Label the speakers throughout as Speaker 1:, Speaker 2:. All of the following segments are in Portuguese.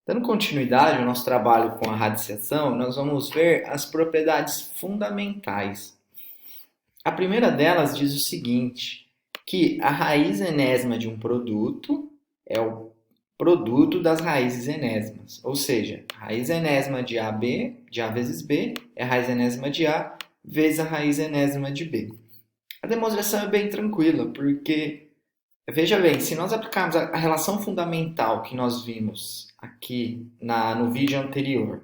Speaker 1: Dando continuidade ao nosso trabalho com a radiciação, nós vamos ver as propriedades fundamentais. A primeira delas diz o seguinte, que a raiz enésima de um produto é o produto das raízes enésimas. Ou seja, a raiz enésima de AB, de A vezes B, é a raiz enésima de A vezes a raiz enésima de B. A demonstração é bem tranquila, porque veja bem, se nós aplicarmos a relação fundamental que nós vimos aqui no vídeo anterior,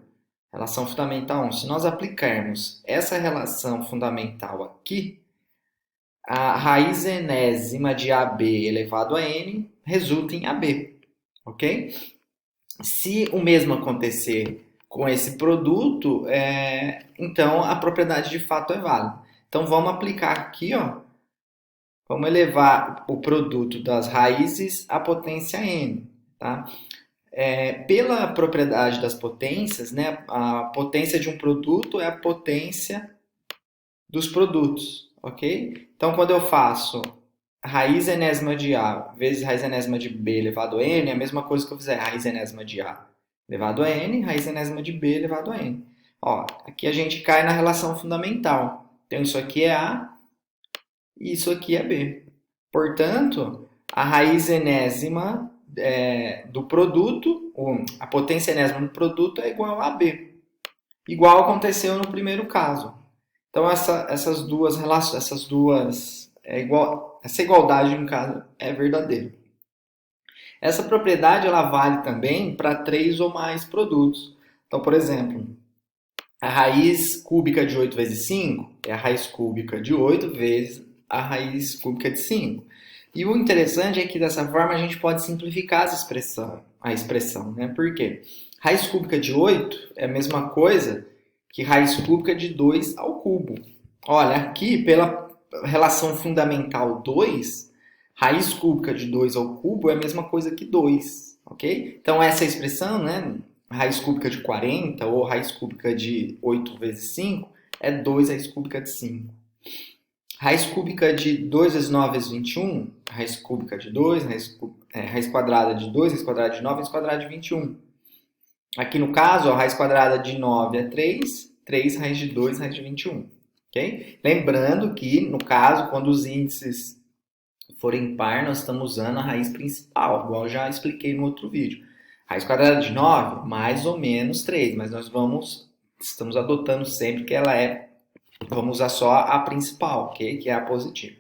Speaker 1: relação fundamental 1, se nós aplicarmos essa relação fundamental aqui, a raiz enésima de AB elevado a n resulta em AB, ok? Se o mesmo acontecer com esse produto, então a propriedade de fato é válida. Então vamos aplicar aqui, ó, vamos elevar o produto das raízes à potência n, tá? Pela propriedade das potências, né, a potência de um produto é a potência dos produtos, ok? Então, quando eu faço raiz enésima de A vezes raiz enésima de B elevado a n, é a mesma coisa que eu fizer raiz enésima de A elevado a n, raiz enésima de B elevado a n. Ó, aqui a gente cai na relação fundamental. Então, isso aqui é A e isso aqui é B. Portanto, a raiz enésima do produto, a potência enésima do produto é igual a B. Igual aconteceu no primeiro caso. Então, essas duas relações, essa igualdade, no caso, é verdadeira. Essa propriedade ela vale também para 3 ou mais produtos. Então, por exemplo, a raiz cúbica de 8 vezes 5 é a raiz cúbica de 8 vezes a raiz cúbica de 5. E o interessante é que dessa forma a gente pode simplificar a expressão, né? Por quê? Raiz cúbica de 8 é a mesma coisa que raiz cúbica de 2 ao cubo. Olha, aqui pela relação fundamental 2, raiz cúbica de 2 ao cubo é a mesma coisa que 2, ok? Então essa expressão, né, raiz cúbica de 40 ou raiz cúbica de 8 vezes 5 é 2 raiz cúbica de 5. Raiz cúbica de 2 vezes 9 vezes 21, raiz cúbica de 2, raiz quadrada de 2, raiz quadrada de 9, raiz quadrada de 21. Aqui no caso, a raiz quadrada de 9 é 3, 3 raiz de 2, raiz de 21. Okay? Lembrando que, no caso, quando os índices forem par, nós estamos usando a raiz principal, igual eu já expliquei no outro vídeo. Raiz quadrada de 9, mais ou menos 3, mas nós estamos adotando sempre que ela vamos usar só a principal, ok? Que é a positiva.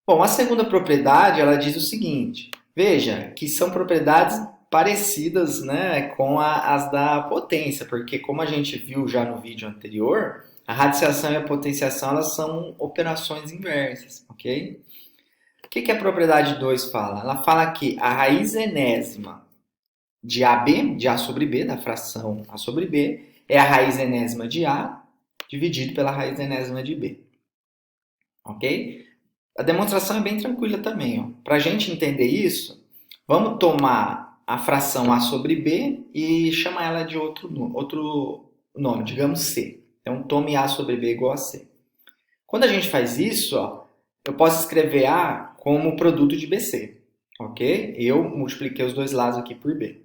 Speaker 1: Bom, a segunda propriedade, ela diz o seguinte, veja que são propriedades parecidas, né, com as da potência, porque como a gente viu já no vídeo anterior, a radiciação e a potenciação elas são operações inversas, ok? O que a propriedade 2 fala? Ela fala que a raiz enésima de AB, de A sobre B, da fração A sobre B, é a raiz enésima de A dividido pela raiz enésima de B, ok? A demonstração é bem tranquila também. Para a gente entender isso, vamos tomar a fração A sobre B e chamar ela de outro nome, digamos C. Então, tome A sobre B igual a C. Quando a gente faz isso, ó, eu posso escrever A como produto de BC. Ok? Eu multipliquei os dois lados aqui por B.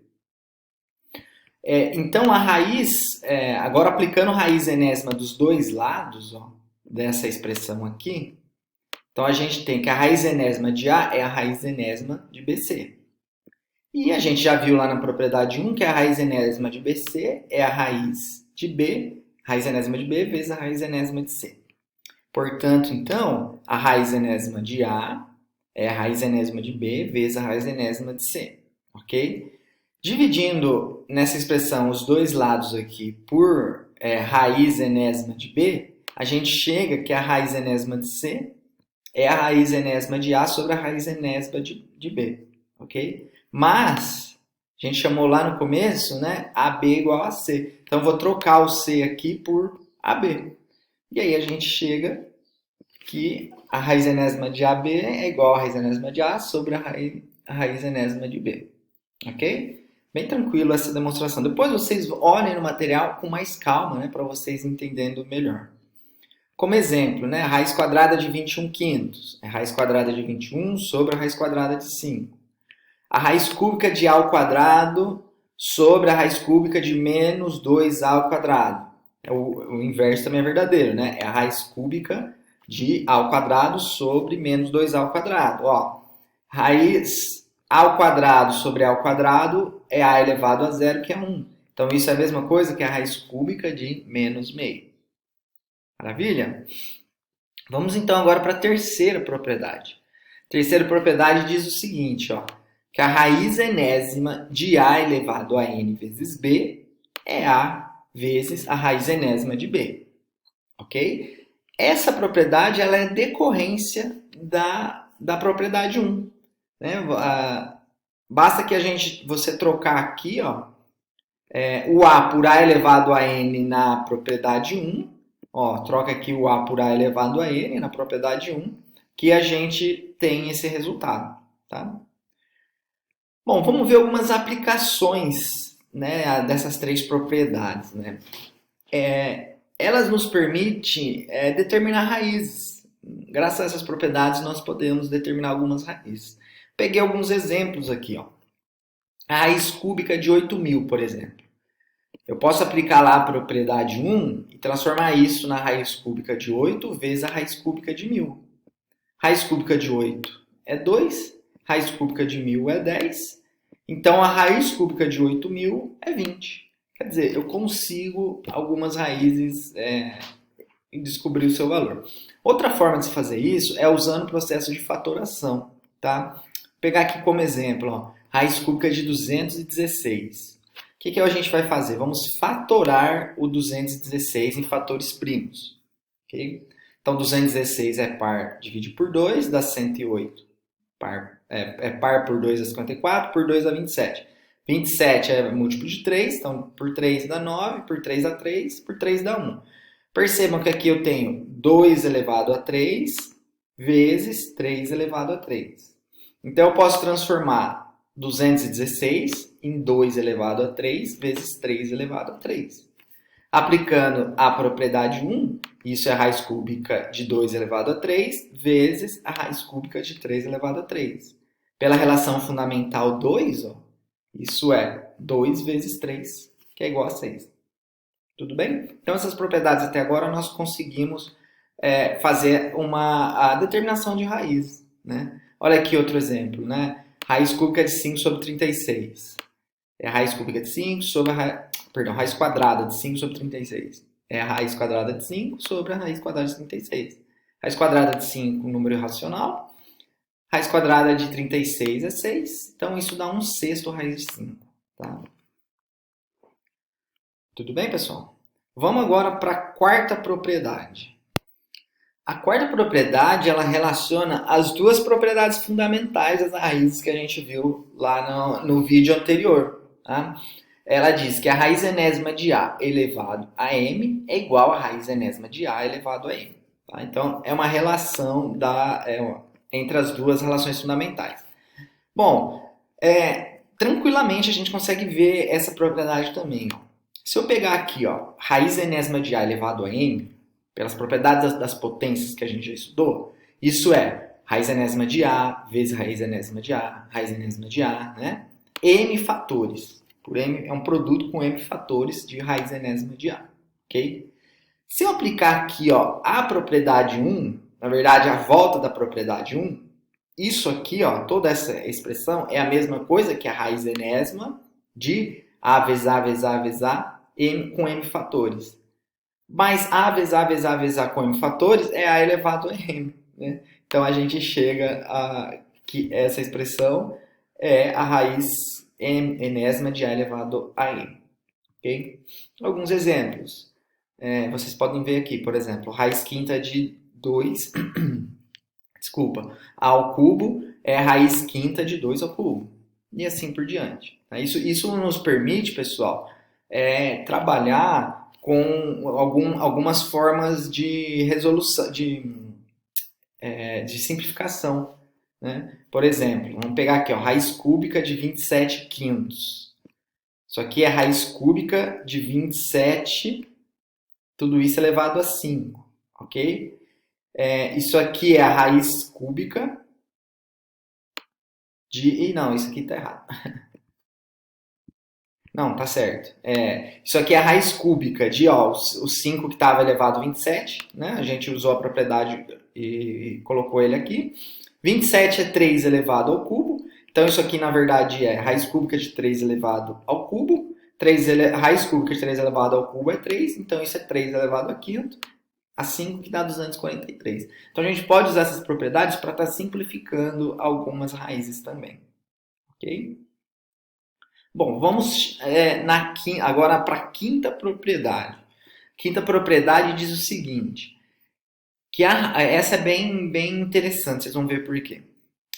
Speaker 1: Então, a raiz, agora aplicando a raiz enésima dos dois lados ó, dessa expressão aqui, então, a gente tem que a raiz enésima de A é a raiz enésima de BC. E a gente já viu lá na propriedade 1 que a raiz enésima de BC é a raiz de B, raiz enésima de B vezes a raiz enésima de C. Portanto, então, a raiz enésima de A é a raiz enésima de B vezes a raiz enésima de C. Ok? Dividindo nessa expressão os dois lados aqui por raiz enésima de B, a gente chega que a raiz enésima de C é a raiz enésima de A sobre a raiz enésima de B, ok? Mas, a gente chamou lá no começo, né? AB igual a C. Então, vou trocar o C aqui por AB. E aí, a gente chega que a raiz enésima de AB é igual a raiz enésima de A sobre a raiz enésima de B, ok? Bem tranquilo essa demonstração. Depois vocês olhem no material com mais calma, né? Para vocês entendendo melhor. Como exemplo, né, a raiz quadrada de 21 quintos é a raiz quadrada de 21 sobre a raiz quadrada de 5. A raiz cúbica de A ao quadrado sobre a raiz cúbica de menos 2A ao quadrado. O inverso também é verdadeiro, né? É a raiz cúbica de A ao quadrado sobre menos 2A ao quadrado. Ó, raiz A ao quadrado sobre A ao quadrado é A elevado a zero, que é 1. Então, isso é a mesma coisa que a raiz cúbica de menos meio. Maravilha? Vamos então agora para a terceira propriedade. A terceira propriedade diz o seguinte, ó, que a raiz enésima de A elevado a n vezes b é A vezes a raiz enésima de b, ok? Essa propriedade ela é decorrência da propriedade 1. Né? Basta que você trocar aqui ó, o A por A elevado a n na propriedade 1, ó, troca aqui o A por A elevado a n na propriedade 1, que a gente tem esse resultado. Tá? Bom, vamos ver algumas aplicações, né, dessas três propriedades. Né? Elas nos permitem determinar raízes. Graças a essas propriedades, nós podemos determinar algumas raízes. Peguei alguns exemplos aqui. Ó. A raiz cúbica de 8.000, por exemplo. Eu posso aplicar lá a propriedade 1 e transformar isso na raiz cúbica de 8 vezes a raiz cúbica de 1.000. Raiz cúbica de 8 é 2, raiz cúbica de 1.000 é 10, então a raiz cúbica de 8.000 é 20. Quer dizer, eu consigo algumas raízes e descobrir o seu valor. Outra forma de se fazer isso é usando o processo de fatoração. Tá? Vou pegar aqui como exemplo, ó, raiz cúbica de 216. O que a gente vai fazer? Vamos fatorar o 216 em fatores primos. Okay? Então, 216 é par, divide por 2, dá 108. Par por 2 dá 54, por 2 dá 27. 27 é múltiplo de 3, então por 3 dá 9, por 3 dá 3, por 3 dá 1. Percebam que aqui eu tenho 2 elevado a 3 vezes 3 elevado a 3. Então, eu posso transformar 216 em 2 elevado a 3 vezes 3 elevado a 3. Aplicando a propriedade 1, isso é a raiz cúbica de 2 elevado a 3 vezes a raiz cúbica de 3 elevado a 3. Pela relação fundamental 2, ó, isso é 2 vezes 3, que é igual a 6. Tudo bem? Então, essas propriedades até agora nós conseguimos fazer a determinação de raiz. Né? Olha aqui outro exemplo. Né? Raiz cúbica de 5 sobre 36. É a raiz cúbica de 5 sobre raiz quadrada de 5 sobre 36. É a raiz quadrada de 5 sobre a raiz quadrada de 36. Raiz quadrada de 5, número irracional. Raiz quadrada de 36 é 6. Então, isso dá 1/6 raiz de 5. Tá? Tudo bem, pessoal? Vamos agora para a quarta propriedade. A quarta propriedade, ela relaciona as duas propriedades fundamentais das raízes que a gente viu lá no vídeo anterior. Tá? Ela diz que a raiz enésima de A elevado a M é igual à raiz enésima de A elevado a M. Tá? Então, é uma relação entre as duas relações fundamentais. Bom, tranquilamente a gente consegue ver essa propriedade também. Ó. Se eu pegar aqui, ó, raiz enésima de A elevado a M, pelas propriedades das potências que a gente já estudou, isso é raiz enésima de A vezes raiz enésima de A, raiz enésima de A, né? M fatores. Por M é um produto com M fatores de raiz enésima de A, ok? Se eu aplicar aqui ó, a propriedade 1, na verdade a volta da propriedade 1, isso aqui, ó, toda essa expressão é a mesma coisa que a raiz enésima de A vezes A vezes A vezes A M, com M fatores. Mas A vezes A vezes A vezes A com M fatores é A elevado a M. Né? Então a gente chega a que essa expressão é a raiz enésima de A elevado a M. Okay? Alguns exemplos. Vocês podem ver aqui, por exemplo, raiz quinta de 2, desculpa, A ao cubo é a raiz quinta de 2 ao cubo. E assim por diante. Isso nos permite, pessoal, trabalhar com algumas formas de resolução, de simplificação. Né? Por exemplo, vamos pegar aqui, ó, raiz cúbica de 27 quintos. Isso aqui é raiz cúbica de 27, tudo isso elevado a 5, ok? Isso aqui é a raiz cúbica Ih, não, isso aqui tá errado. Não, tá certo. Isso aqui é a raiz cúbica de, ó, o 5 que estava elevado a 27, né? A gente usou a propriedade e colocou ele aqui. 27 é 3 elevado ao cubo. Então, isso aqui, na verdade, é raiz cúbica de 3 elevado ao cubo. Raiz cúbica de 3 elevado ao cubo é 3. Então, isso é 3 elevado a quinto. A 5 que dá 243. Então, a gente pode usar essas propriedades para estar simplificando algumas raízes também. Ok? Bom, vamos agora para a quinta propriedade. Quinta propriedade diz o seguinte, que essa é bem interessante, vocês vão ver por quê.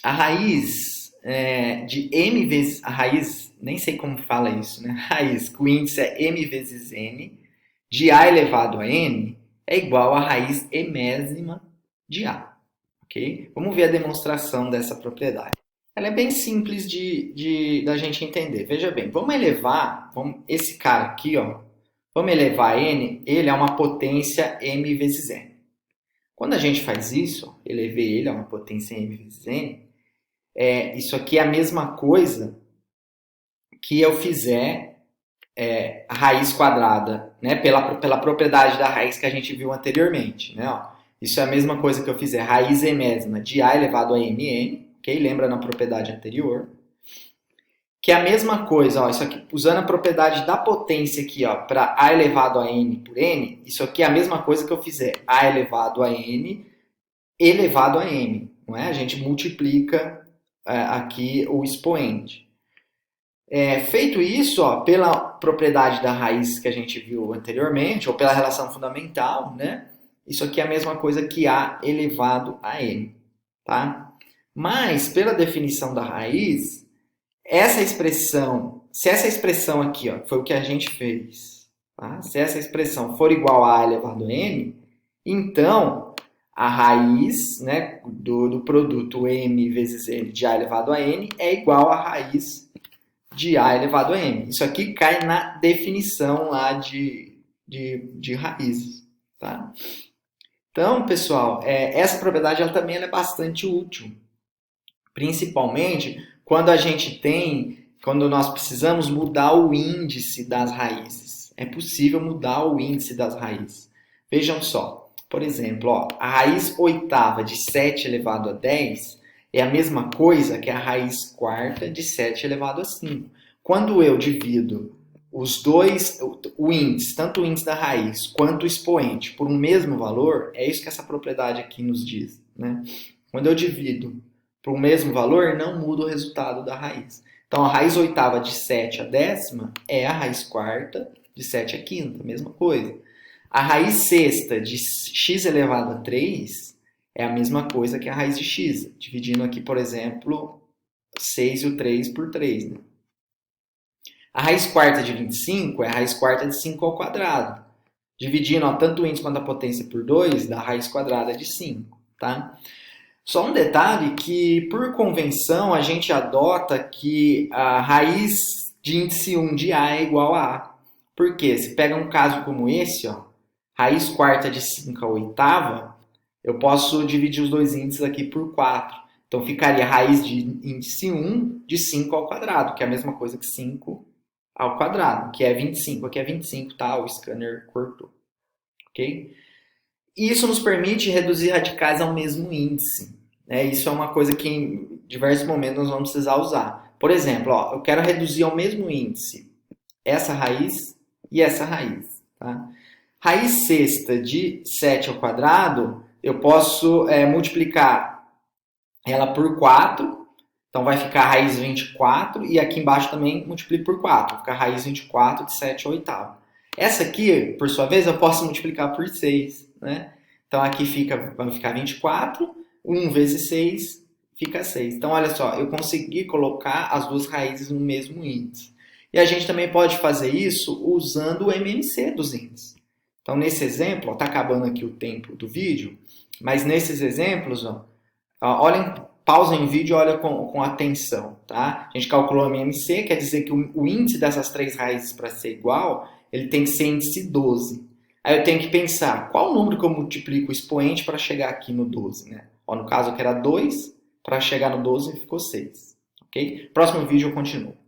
Speaker 1: A raiz de m vezes, a raiz, nem sei como fala isso, né? Raiz, que o índice é m vezes n, de a elevado a n, é igual a raiz emésima de a. Ok? Vamos ver a demonstração dessa propriedade. Ela é bem simples da gente entender. Veja bem, vamos elevar esse cara aqui, ó, vamos elevar n, ele é uma potência m vezes n. Quando a gente faz isso, ó, elevei ele a uma potência m vezes n, isso aqui é a mesma coisa que eu fizer a raiz quadrada, né, pela propriedade da raiz que a gente viu anteriormente. Né, ó. Isso é a mesma coisa que eu fizer raiz emésima de a elevado a mn, ok? Lembra na propriedade anterior. Que é a mesma coisa, ó, isso aqui, usando a propriedade da potência aqui, ó, para a elevado a n por n, isso aqui é a mesma coisa que eu fizer a elevado a n elevado a m, não é? A gente multiplica aqui o expoente. Feito isso, ó, pela propriedade da raiz que a gente viu anteriormente, ou pela relação fundamental, né? Isso aqui é a mesma coisa que a elevado a n, tá? Mas, pela definição da raiz, se essa expressão aqui, ó, foi o que a gente fez, tá? Se essa expressão for igual a elevado a n, então a raiz, né, do produto m vezes n de a elevado a n é igual à raiz de a elevado a n. Isso aqui cai na definição lá de raízes, tá? Então, pessoal, essa propriedade ela também é bastante útil, principalmente quando nós precisamos mudar o índice das raízes. É possível mudar o índice das raízes. Vejam só, por exemplo, ó, a raiz oitava de 7 elevado a 10 é a mesma coisa que a raiz quarta de 7 elevado a 5. Quando eu divido os dois, o índice, tanto o índice da raiz quanto o expoente, por um mesmo valor, é isso que essa propriedade aqui nos diz. Né? Quando eu divido por um mesmo valor, não muda o resultado da raiz. Então, a raiz oitava de 7 a décima é a raiz quarta de 7 a quinta, mesma coisa. A raiz sexta de x elevado a 3 é a mesma coisa que a raiz de x, dividindo aqui, por exemplo, 6 e o 3 por 3. Né? A raiz quarta de 25 é a raiz quarta de 5 ao quadrado. Dividindo tanto o índice quanto a potência por 2, dá a raiz quadrada de 5. Tá? Só um detalhe que, por convenção, a gente adota que a raiz de índice 1 de A é igual a A. Por quê? Se pega um caso como esse, ó, raiz quarta de 5 a oitava, eu posso dividir os dois índices aqui por 4. Então, ficaria raiz de índice 1 de 5 ao quadrado, que é a mesma coisa que 5 ao quadrado, que é 25. Aqui é 25, tá? O scanner cortou. Ok? Isso nos permite reduzir radicais ao mesmo índice. Isso é uma coisa que em diversos momentos nós vamos precisar usar. Por exemplo, ó, eu quero reduzir ao mesmo índice essa raiz e essa raiz. Tá? Raiz sexta de 7 ao quadrado, eu posso multiplicar ela por 4. Então vai ficar a raiz 24 e aqui embaixo também multiplico por 4. Vai ficar a raiz 24 de 7 a oitava. Essa aqui, por sua vez, eu posso multiplicar por 6. Né? Então aqui vai ficar 24, 1 vezes 6 fica 6. Então olha só, eu consegui colocar as duas raízes no mesmo índice. E a gente também pode fazer isso usando o MMC dos índices. Então nesse exemplo, está acabando aqui o tempo do vídeo, mas nesses exemplos, olhem, pausem o vídeo e olhem com atenção. Tá? A gente calculou o MMC, quer dizer que o índice dessas três raízes para ser igual, ele tem que ser índice 12. Aí eu tenho que pensar, qual o número que eu multiplico o expoente para chegar aqui no 12? Né? No caso aqui era 2, para chegar no 12 ficou 6. Ok? ok? Próximo vídeo eu continuo.